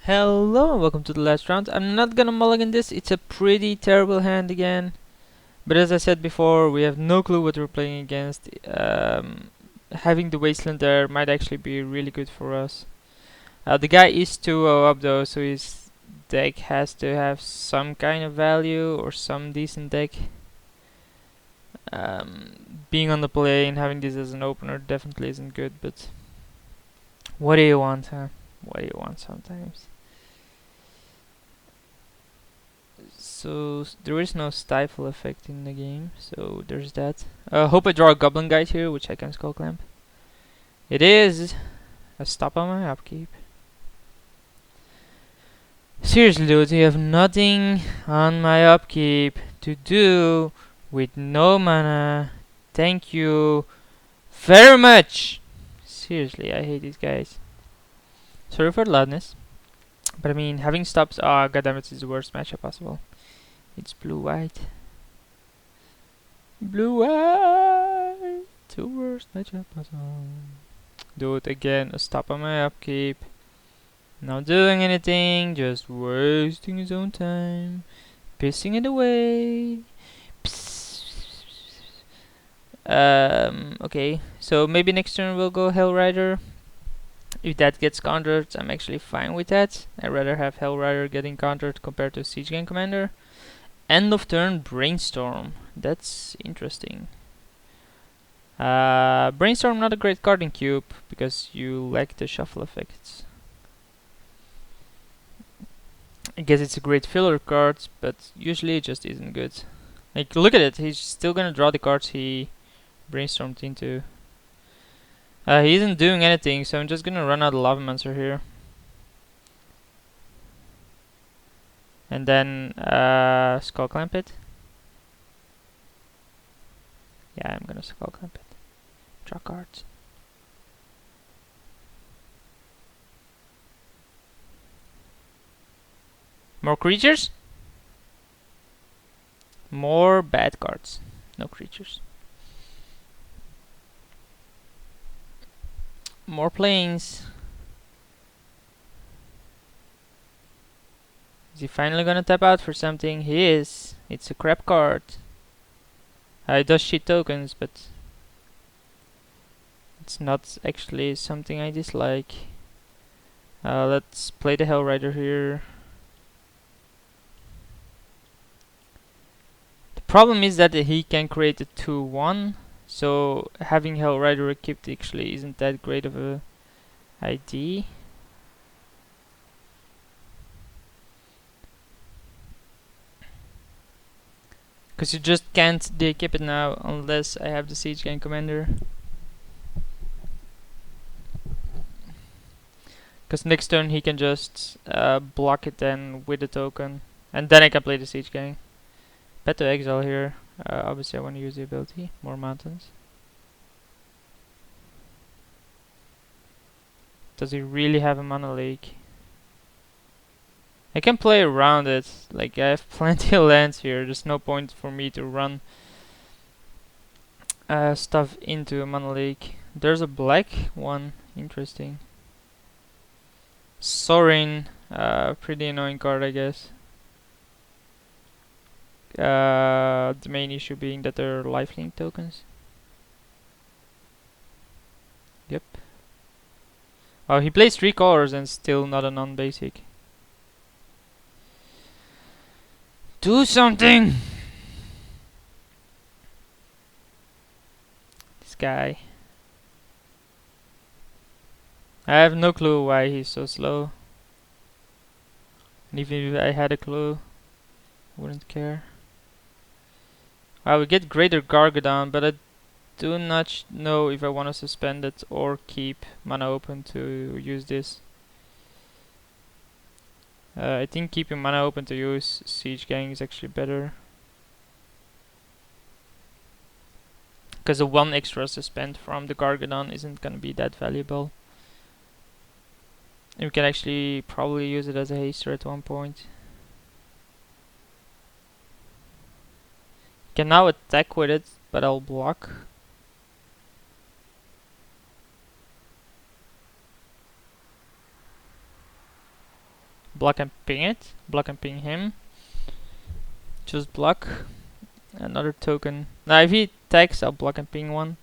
Hello and welcome to the last round. I'm not gonna mulligan this, it's a pretty terrible hand again. But as I said before, we have no clue what we're playing against. Having the Wasteland there might actually be really good for us. The guy is 2-0 up though, so his deck has to have some kind of value or some decent deck. Being on the play and having this as an opener definitely isn't good, but what do you want, huh? What do you want sometimes? So there is no stifle effect in the game, so there's that. Hope I draw a goblin guide here, which I can Skulcllamp. It is a stop on my upkeep. Seriously, dude, you have nothing on my upkeep to do with no mana. Thank you very much. Seriously, I hate these guys. Sorry for the loudness, but I mean, having stops. Ah, goddammit, is the worst matchup possible. It's blue-white. Blue-white. The worst matchup possible. Do it again. A stop on my upkeep. Not doing anything. Just wasting his own time. Pissing it away. Okay. So maybe next turn we'll go Hellrider. If that gets countered, I'm actually fine with that. I'd rather have Hellrider getting countered compared to Siege Gang Commander. End of turn Brainstorm. That's interesting. Brainstorm not a great card in Cube because you lack the shuffle effects. I guess it's a great filler card, but usually it just isn't good. Like, look at it, he's still gonna draw the cards he brainstormed into. He isn't doing anything, so I'm just gonna run out of Lavamancer here. And then Skulcllamp it. Yeah, I'm gonna Skulclamp it. Draw cards. More creatures? More bad cards. No creatures. More planes. Is he finally gonna tap out for something? He is. It's a crap card. It does cheat tokens, but it's not actually something I dislike. Let's play the Hellrider here. The problem is that he can create a 2-1, so having Hellrider equipped actually isn't that great of a idea. Because you just can't de-equip it now unless I have the Siege Gang Commander. Because next turn he can just block it then with the token. And then I can play the Siege Gang. Bet to exile here. Obviously I want to use the ability. More mountains. Does he really have a mana leak? I can play around it. Like, I have plenty of lands here. There's no point for me to run stuff into a mana leak. There's a black one. Interesting. Sorin. Pretty annoying card, I guess. The main issue being that they're lifelink tokens. Yep. Oh, he plays 3 colors and still not a non-basic. Do something! This guy. I have no clue why he's so slow. And even if I had a clue, I wouldn't care. We get Greater Gargadon, but I do not know if I want to suspend it or keep mana open to use this. I think keeping mana open to use Siege Gang is actually better. Because the 1 extra suspend from the Gargadon isn't gonna be that valuable. And we can actually probably use it as a haster at one point. Can now attack with it, but I'll block. block and ping it. Block and ping him. Just block. Another token. Now if he attacks, I'll block and ping one.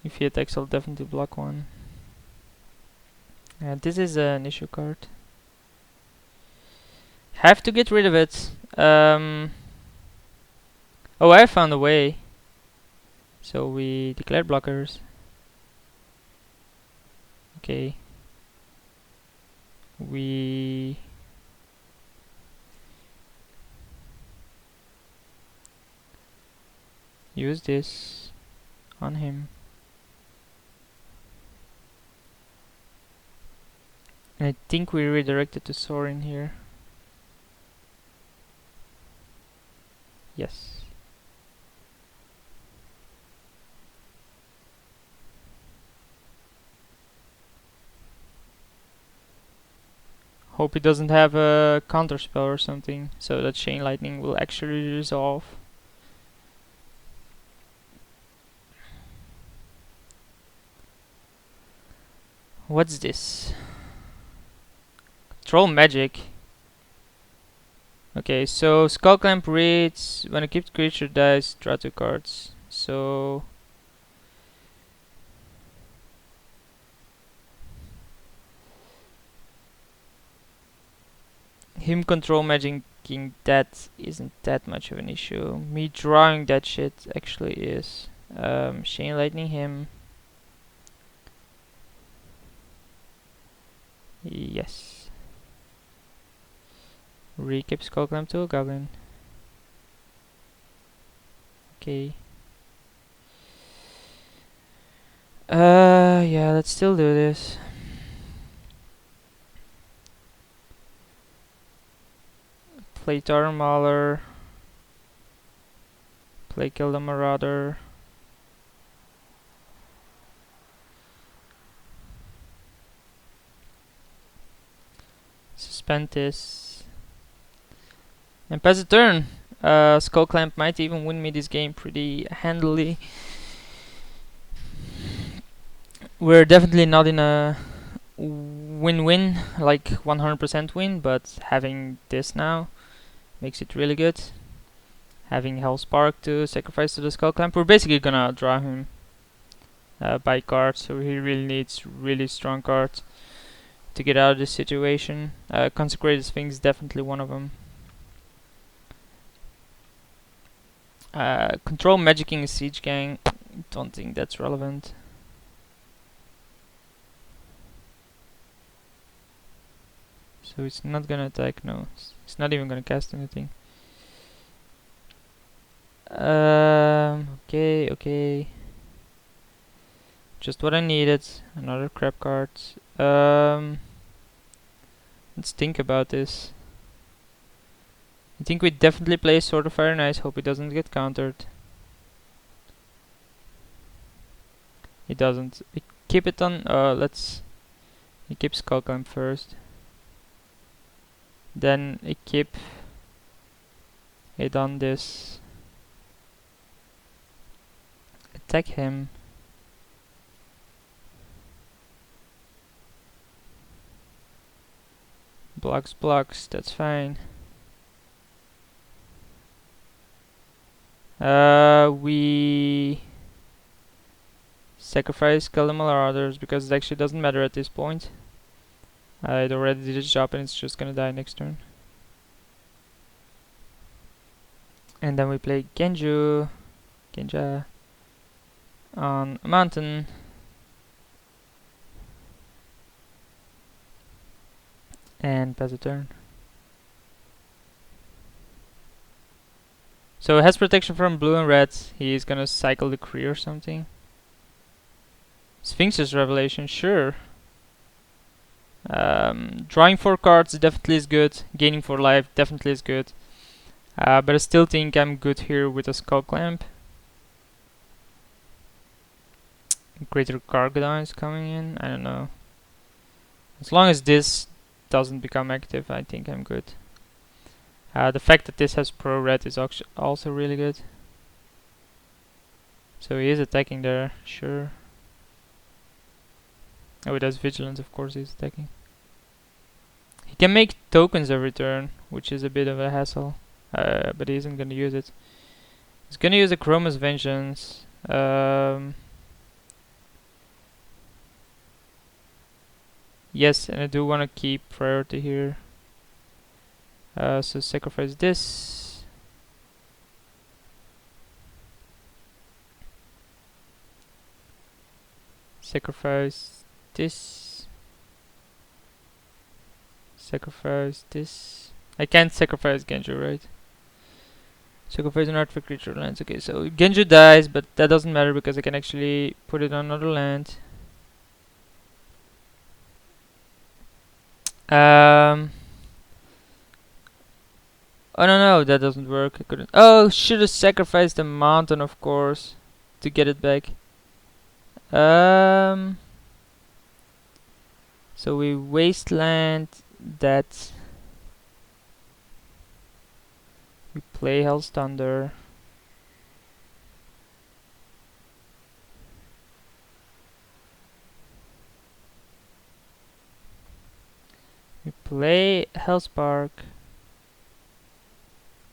If he attacks, I'll definitely block one. This is an issue card. Have to get rid of it. Oh, I found a way. So we declare blockers. Okay. We use this on him. And I think we redirected to Sorin here. Yes. Hope he doesn't have a counter spell or something, so that Chain Lightning will actually resolve. What's this? Control Magic. Okay, so Skulcllamp reads when a kept creature dies, draw 2 cards. So him control magicking that isn't that much of an issue. Me drawing that shit actually is. Chain Lightning him. Yes. Recap Skulcllamp to a goblin. Okay. Yeah, let's still do this. Play Tar Mauler. Play Kill the Marauder. Suspend this. And pass the turn. Skulclamp might even win me this game pretty handily. We're definitely not in a win-win, like 100% win, but having this now makes it really good. Having Hellspark to sacrifice to the Skulclamp, we're basically gonna draw him by cards, so he really needs really strong cards to get out of this situation. Consecrated Sphinx is definitely one of them. Control Magicking a Siege Gang, don't think that's relevant. So it's not gonna attack, no. It's not even gonna cast anything. Okay. Just what I needed. Another crap card. Let's think about this. I think we definitely play Sword of Fire and Ice. Hope he doesn't get countered. He doesn't. We keep it on. Let's. He keeps Skulcllamp first. Then I keep it on this. Attack him. Blocks, that's fine. We sacrifice Kill the Marauders because it actually doesn't matter at this point. It already did its job and it's just gonna die next turn. And then we play Genja on a mountain. And pass a turn. So it has protection from blue and red. He's gonna cycle the Kree or something. Sphinx's Revelation, sure. Drawing 4 cards definitely is good. Gaining 4 life definitely is good. But I still think I'm good here with a Skulclamp. Greater Gargadon is coming in. I don't know. As long as this doesn't become active, I think I'm good. The fact that this has pro red is also really good. So he is attacking there, sure. Oh, it has vigilance, of course he's attacking. can make tokens every turn, which is a bit of a hassle, but he isn't gonna use it. He's gonna use a Chroma's Vengeance. Yes, and I do want to keep priority here. So sacrifice this. Sacrifice this. Sacrifice this. I can't sacrifice Genju, right? Sacrifice an artifact creature lands. Okay, so Genju dies, but that doesn't matter because I can actually put it on another land. Oh no, that doesn't work. I couldn't. Oh, should have sacrificed the mountain, of course, to get it back. So we wasteland that. We play Hell's Thunder. We play Hellspark.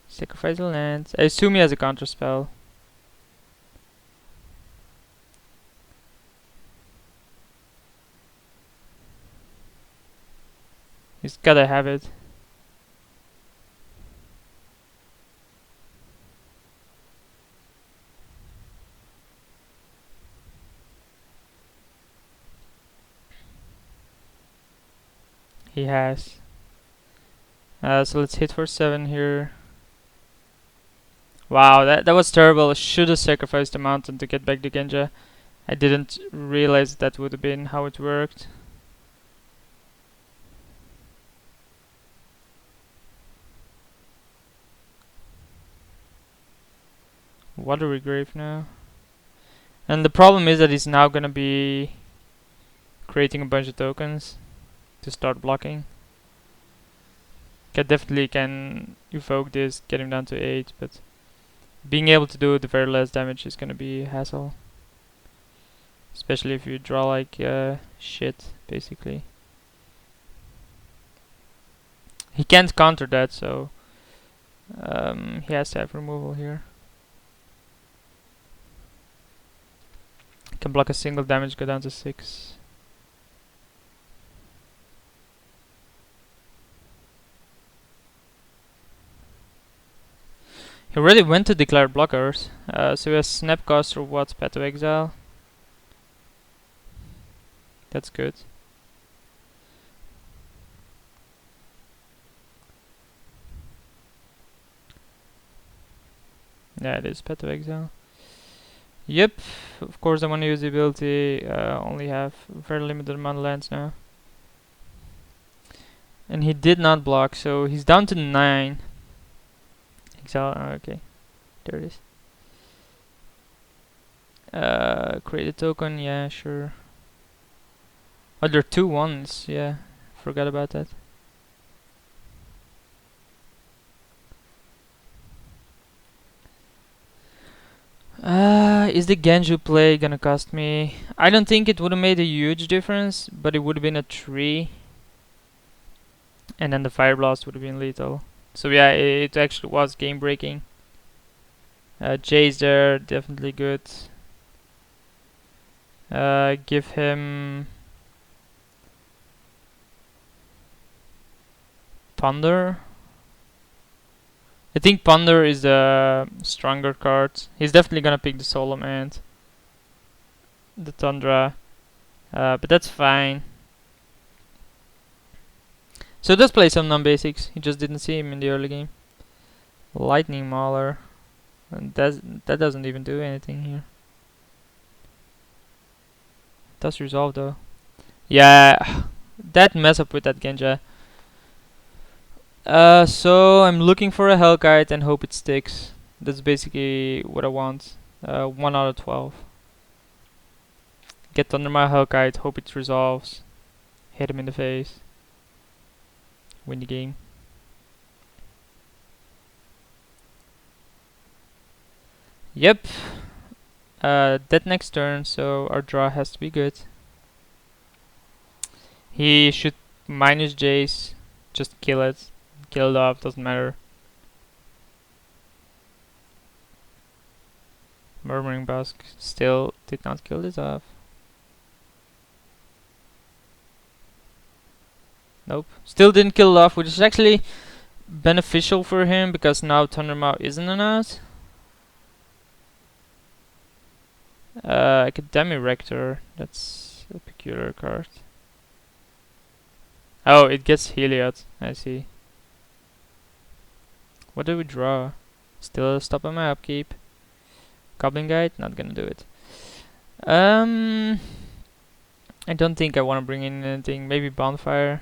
Sacrifice the land. I assume he has a counter spell. He's gotta have it. He has. So let's hit for 7 here. Wow, that was terrible. I should have sacrificed the mountain to get back the Genja. I didn't realize that would have been how it worked. Watery Grave now. And the problem is that he's now gonna be creating a bunch of tokens to start blocking. I definitely can evoke this, get him down to 8, but being able to do the very less damage is gonna be a hassle. Especially if you draw like shit, basically. He can't counter that, so he has to have removal here. Can block a single damage, go down to 6. He already went to declare blockers, so he has Snapcaster, what, Path to Exile. That's good. Yeah, it is Path to Exile. Yep, of course I want to use the ability, only have a very limited amount of lands now. And he did not block, so he's down to 9. Exile, okay, there it is. Create a token, yeah, sure. Oh, there are 2 1s, yeah, forgot about that. Is the Genju play gonna cost me? I don't think it would have made a huge difference, but it would have been a 3. And then the Fire Blast would have been lethal. So yeah, it actually was game breaking. Jay's there, definitely good. Give him Ponder. I think Ponder is the stronger card. He's definitely gonna pick the Solemn and the Tundra, but that's fine. So let's play some non-basics. He just didn't see him in the early game. Lightning Mauler, and that doesn't even do anything here. Does resolve though. Yeah, that mess up with that Genja. So I'm looking for a Hellkite and hope it sticks. That's basically what I want. 1 out of 12. Get under my Hellkite, hope it resolves. Hit him in the face. Win the game. Yep. That next turn, so our draw has to be good. He should minus Jace just kill it. Kill it off, doesn't matter. Murmuring Busk still did not kill this off. Nope. Still didn't kill it off, which is actually beneficial for him because now Thundermaw isn't an out. Academic Rector, that's a peculiar card. Oh, it gets Heliod, I see. What do we draw? Still a stop on my upkeep. Goblin Guide, not gonna do it. I don't think I want to bring in anything. Maybe Bonfire.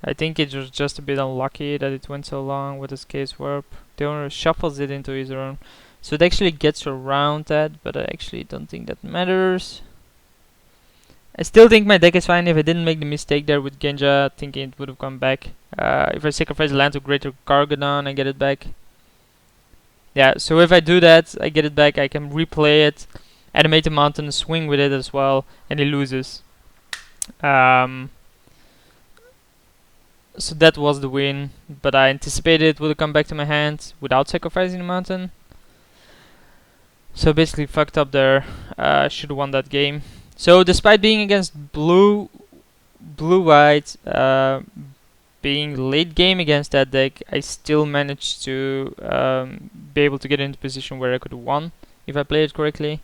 I think it was just a bit unlucky that it went so long with his Case Warp. The owner shuffles it into his own. So it actually gets around that, but I actually don't think that matters. I still think my deck is fine if I didn't make the mistake there with Genja, thinking it would have come back. If I sacrifice land to Greater Gargadon, I get it back. Yeah, so if I do that, I get it back, I can replay it, animate the mountain, swing with it as well, and he loses. So that was the win, but I anticipated it would have come back to my hand without sacrificing the mountain. So basically fucked up there. Should have won that game. So despite being against blue-white, being late game against that deck, I still managed to be able to get into a position where I could have won if I played it correctly.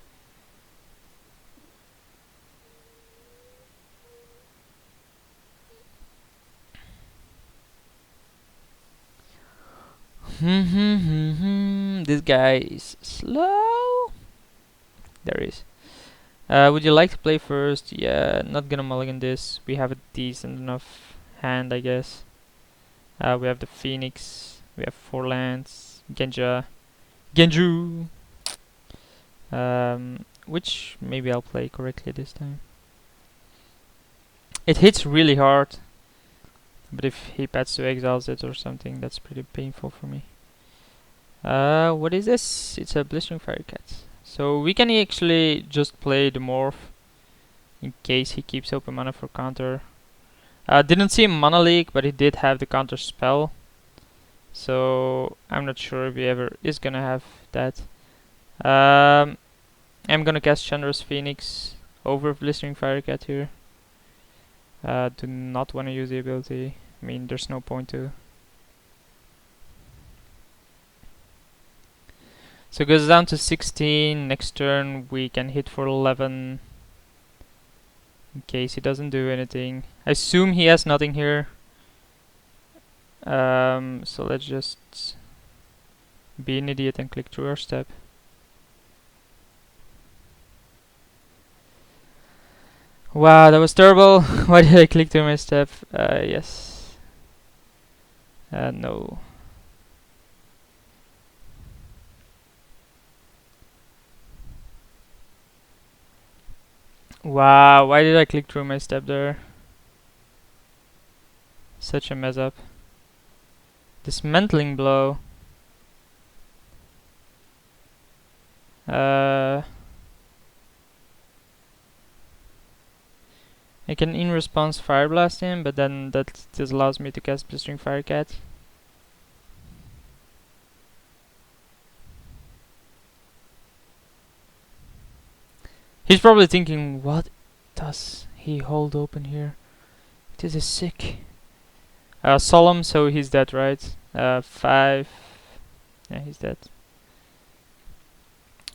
This guy is slow. There he is. Would you like to play first? Yeah, not gonna mulligan this. We have a decent enough hand, I guess. We have the Phoenix. We have 4 lands. Genju. Which maybe I'll play correctly this time. It hits really hard. But if he pats to exiles it or something, that's pretty painful for me. What is this? It's a Blistering Firecat. So we can actually just play the Morph in case he keeps open mana for counter. Didn't see a mana leak, but he did have the counter spell. So I'm not sure if he ever is gonna have that. I'm gonna cast Chandra's Phoenix over Blistering Firecat here. Do not want to use the ability. I mean, there's no point to. So it goes down to 16. Next turn we can hit for 11. In case he doesn't do anything. I assume he has nothing here. So let's just be an idiot and click through our step. Wow, that was terrible. Why did I click through my step? Yes. No. Wow, why did I click through my step there? Such a mess up. Dismantling Blow. I can in response Fire Blast him, but then that just allows me to cast Blistering Firecat. He's probably thinking, what does he hold open here? This is sick. Solemn, so he's dead, right? 5. Yeah, he's dead.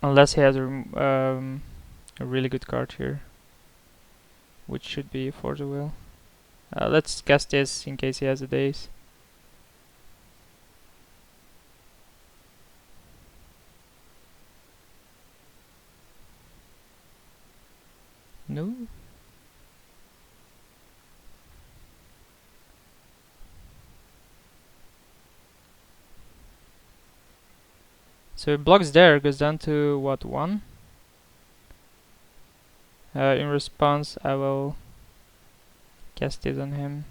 Unless he has a really good card here, which should be Force of Will. Let's cast this in case he has a Daze. No. So it blocks there, goes down to what, 1? In response, I will cast it on him.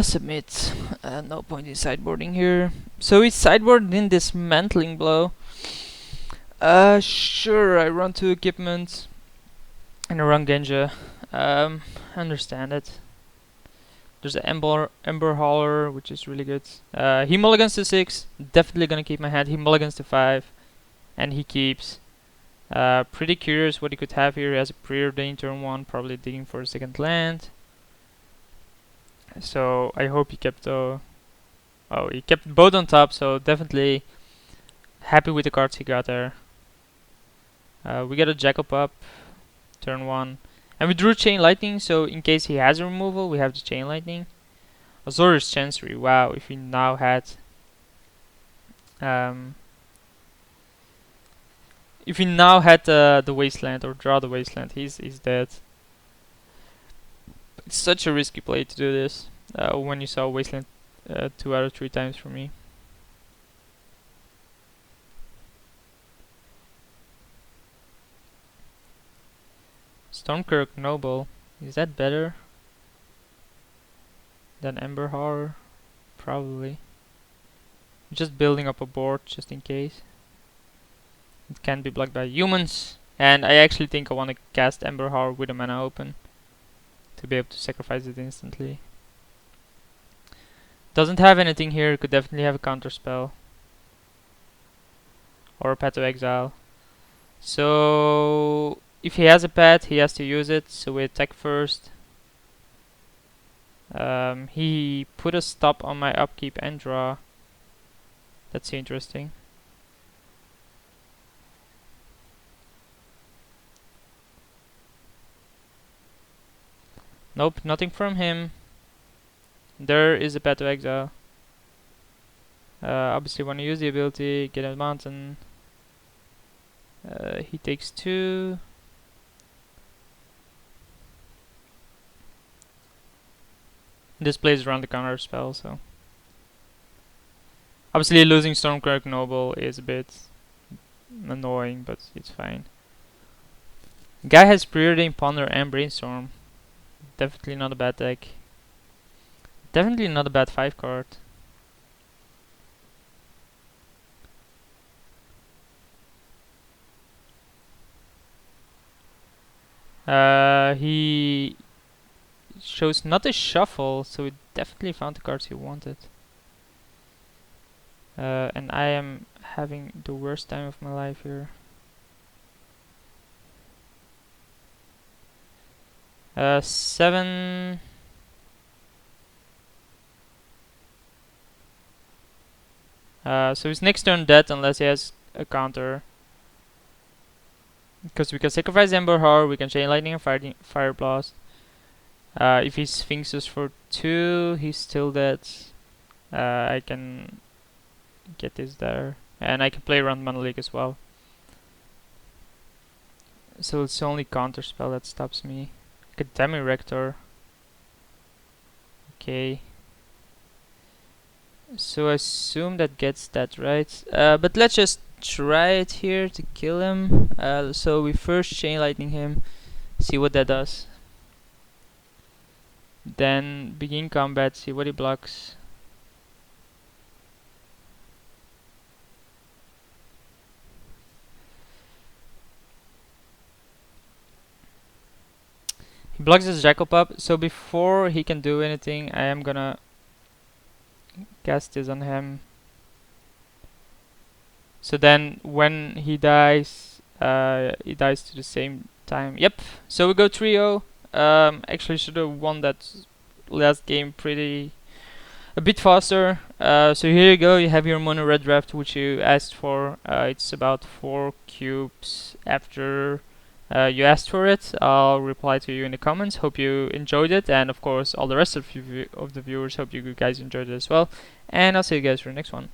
Submit. No point in sideboarding here. So he's sideboarding Dismantling Blow. Sure, I run 2 equipment and I run Genja. Understand it. There's an Ember Hauler, which is really good. He mulligans to 6, definitely gonna keep my hand. He mulligans to 5, and he keeps. Pretty curious what he could have here. He has a preordained turn 1, probably digging for a second land. So I hope he kept he kept both on top, so definitely happy with the cards he got there. We got a Jackal up, turn 1. And we drew Chain Lightning, so in case he has a removal, we have the Chain Lightning. Azorius Chancery, wow, if we now had... if we now had the Wasteland, or draw the Wasteland, he's dead. It's such a risky play to do this, when you saw Wasteland 2 out of 3 times for me. Stormkirk Noble, is that better than Ember Horror? Probably. Just building up a board just in case. It can be blocked by humans, and I actually think I want to cast Ember Horror with a mana open to be able to sacrifice it instantly. Doesn't have anything here, could definitely have a counter spell or a Path to Exile. So if he has a pet, he has to use it, so we attack first. He put a stop on my upkeep and draw. That's interesting. Nope, nothing from him. There is a Path to Exile. Obviously want to use the ability, get a mountain. He takes 2. This plays around the counter spell, so obviously losing Stormkirk Noble is a bit annoying, but it's fine. Guy has Preordained Ponder and Brainstorm. Definitely not a bad deck. Definitely not a bad 5 card. He shows not a shuffle, so he definitely found the cards he wanted. And I am having the worst time of my life here. 7. So his next turn dead unless he has a counter. Because we can sacrifice Ember Horror, we can Chain Lightning and Fire Blast. If he Sphinx us for 2, he's still dead. I can get this there. And I can play around Mana League as well. So it's the only counter spell that stops me. Academy Rector. Okay. So I assume that gets that right. But let's just try it here to kill him. So we first Chain Lightning him, see what that does. Then begin combat, see what he blocks. He blocks his Jackal Pup, so before he can do anything, I am gonna cast this on him. So then when he dies to the same time. Yep, so we go 3-0. Actually should have won that last game a bit faster. So here you go, you have your mono red draft which you asked for. It's about 4 cubes after you asked for it. I'll reply to you in the comments. Hope you enjoyed it, and of course all the rest of the viewers, hope you guys enjoyed it as well. And I'll see you guys for the next one.